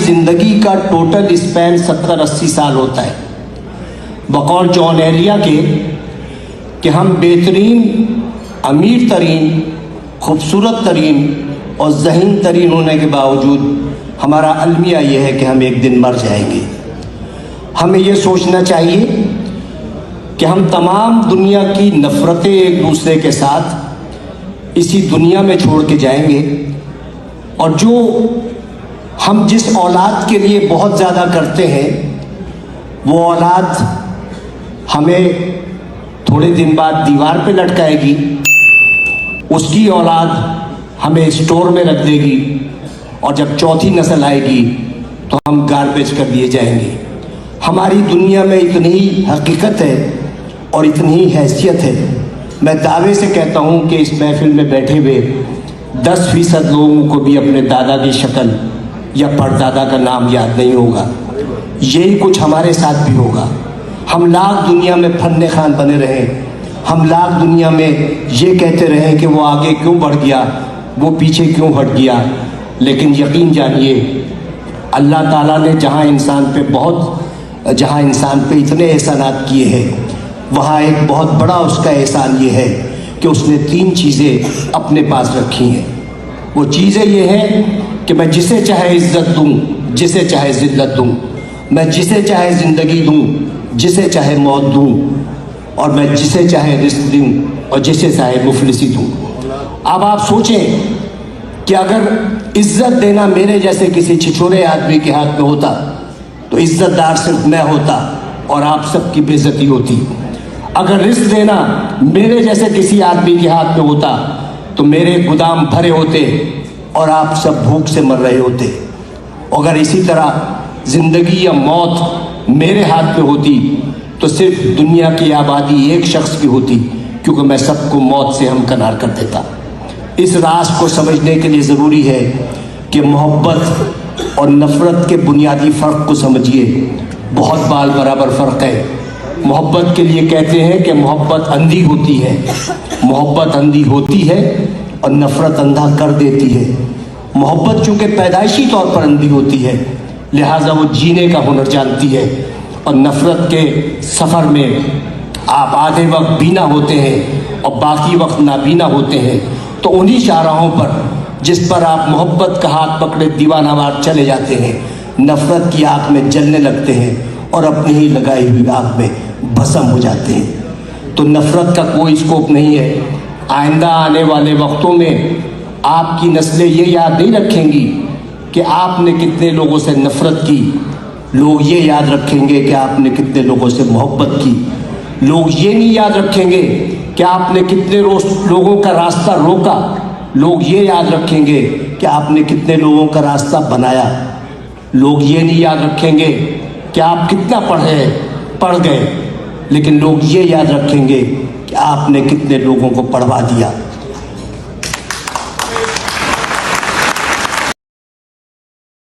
زندگی کا total Spain 70-80 سال ہوتا ہے، بقول جان ایلیا کے کہ ہم بہترین، امیر ترین، خوبصورت ترین اور ذہین ترین ہونے کے باوجود ہمارا المیہ یہ ہے کہ ہم ایک دن مر جائیں گے۔ ہمیں یہ سوچنا چاہیے کہ ہم تمام دنیا کی نفرتیں ایک دوسرے کے ساتھ اسی دنیا میں چھوڑ کے جائیں گے، اور جو ہم جس اولاد کے لیے بہت زیادہ کرتے ہیں وہ اولاد ہمیں تھوڑے دن بعد دیوار پہ لٹکائے گی، اس کی اولاد ہمیں اسٹور میں رکھ دے گی، اور جب چوتھی نسل آئے گی تو ہم گاربیج کر دیے جائیں گے۔ ہماری دنیا میں اتنی ہی حقیقت ہے اور اتنی ہی حیثیت ہے، میں دعوے سے کہتا ہوں کہ اس محفل میں بیٹھے ہوئے 10% لوگوں کو بھی اپنے دادا کی شکل یا پردادا کا نام یاد نہیں ہوگا۔ یہی کچھ ہمارے ساتھ بھی ہوگا۔ ہم لاکھ دنیا میں فن خان بنے رہیں، ہم لاکھ دنیا میں یہ کہتے رہیں کہ وہ آگے کیوں بڑھ گیا، وہ پیچھے کیوں ہٹ گیا، لیکن یقین جانیے اللہ تعالیٰ نے جہاں انسان پہ اتنے احسانات کیے ہیں، وہاں ایک بہت بڑا اس کا احسان یہ ہے کہ اس نے 3 چیزیں اپنے پاس رکھی ہیں۔ وہ چیزیں یہ ہیں کہ میں جسے چاہے عزت دوں، جسے چاہے ذلت دوں، میں جسے چاہے زندگی دوں، جسے چاہے موت دوں، اور میں جسے چاہے رزق دوں اور جسے چاہے مفلسی دوں۔ اب آپ سوچیں کہ اگر عزت دینا میرے جیسے کسی چھچورے آدمی کے ہاتھ میں ہوتا تو عزت دار صرف میں ہوتا اور آپ سب کی بے عزتی ہوتی۔ اگر رزق دینا میرے جیسے کسی آدمی کے ہاتھ میں ہوتا تو میرے گودام بھرے ہوتے اور آپ سب بھوک سے مر رہے ہوتے۔ اگر اسی طرح زندگی یا موت میرے ہاتھ میں ہوتی تو صرف دنیا کی آبادی ایک شخص کی ہوتی، کیونکہ میں سب کو موت سے ہمکنار کر دیتا۔ اس راز کو سمجھنے کے لیے ضروری ہے کہ محبت اور نفرت کے بنیادی فرق کو سمجھیے۔ بہت بال برابر فرق ہے۔ محبت کے لیے کہتے ہیں کہ محبت اندھی ہوتی ہے، محبت اندھی ہوتی ہے اور نفرت اندھا کر دیتی ہے۔ محبت چونکہ پیدائشی طور پر اندھی ہوتی ہے، لہٰذا وہ جینے کا ہنر جانتی ہے، اور نفرت کے سفر میں آپ آدھے وقت بینا ہوتے ہیں اور باقی وقت نابینا ہوتے ہیں، تو انہی شاہراہوں پر جس پر آپ محبت کا ہاتھ پکڑے دیوانہ وار چلے جاتے ہیں، نفرت کی آگ میں جلنے لگتے ہیں اور اپنی ہی لگائی ہوئی آگ میں بھسم ہو جاتے ہیں۔ تو نفرت کا کوئی اسکوپ نہیں ہے۔ آئندہ آنے والے وقتوں میں آپ کی نسلیں یہ یاد نہیں رکھیں گی کہ آپ نے کتنے لوگوں سے نفرت کی، لوگ یہ یاد رکھیں گے کہ آپ نے کتنے لوگوں سے محبت کی۔ لوگ یہ نہیں یاد رکھیں گے کہ آپ نے کتنے لوگوں کا راستہ روکا، لوگ یہ یاد رکھیں گے کہ آپ نے کتنے لوگوں کا راستہ بنایا۔ لوگ یہ نہیں یاد رکھیں گے کہ آپ کتنا پڑھ گئے، لیکن لوگ یہ یاد رکھیں گے کہ آپ نے کتنے لوگوں کو پڑھوا دیا۔